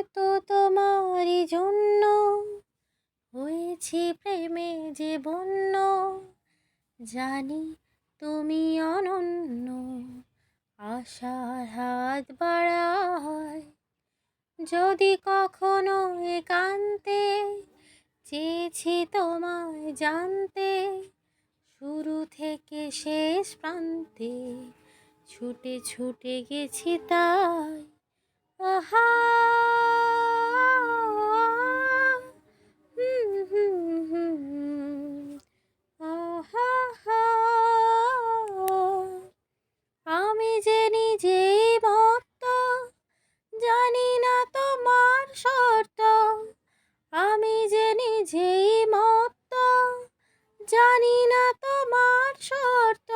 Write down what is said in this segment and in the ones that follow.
হয়তো তোমারই জন্য হয়েছি প্রেমে যে বন্য। জানি তুমি অনন্য, আশার হাত বাড়ায়। যদি কখনো একান্তে চেয়েছি তোমায় জানতে, শুরু থেকে শেষ প্রান্তে ছুটে ছুটে গেছি তাই। আহা হুম হুম হুম আহা হা। আমি যে নিজেই মত্ত, জানি না তোমার শর্ত। আমি যে নিজেই মত্ত, জানি না তোমার শর্ত।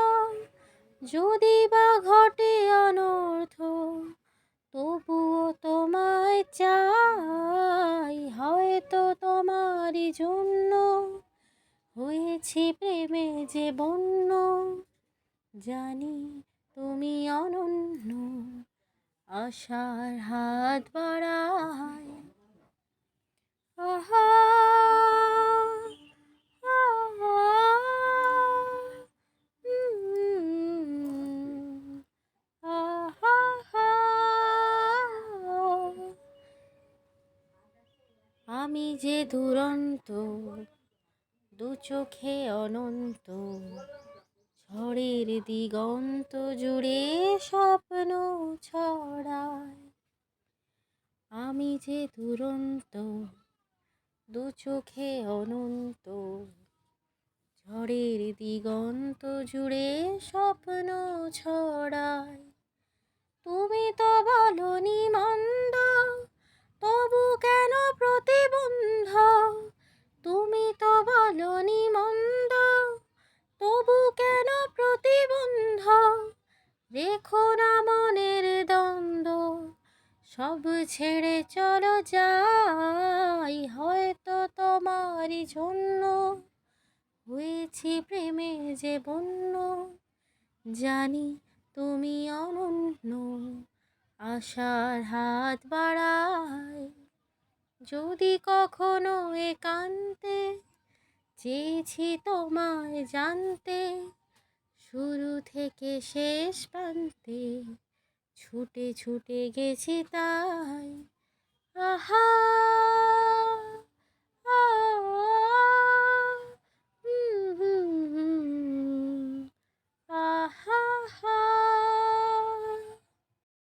যদি বা ঘটে অনর্থ, তবুও তোমায় চাই। হয়তো তোমারই জন্য হয়েছি প্রেমে যে বন্য। জানি তুমি অনন্য, আশার হাত বাড়ায়। আহা আহা আহা হা। আমি যে দুরন্ত, দু চোখে অনন্ত, ঝড়ের দিগন্ত জুড়ে স্বপ্ন ছড়ায়। আমি যে দুরন্ত, দু চোখে অনন্ত, ঝড়ের দিগন্ত জুড়ে স্বপ্ন ছড়ায়। তুমি তো বলনি মন্দ, তবু কেন প্রতিবন্ধ। তুমি তো বলনি মন্দ, তবু কেন প্রতিবন্ধ। রেখো না মনের দ্বন্দ্ব, সব ছেড়ে চলো যাই। হয়তো তোমারই জন্য হয়েছি প্রেমে যে বন্য। জানি তুমি অনন্য, আশার হাত বাড়ায়। যদি কখনো একান্তে চেয়েছি তোমায় জানতে, শুরু থেকে শেষ প্রান্তে ছুটে ছুটে গেছি তাই। আহা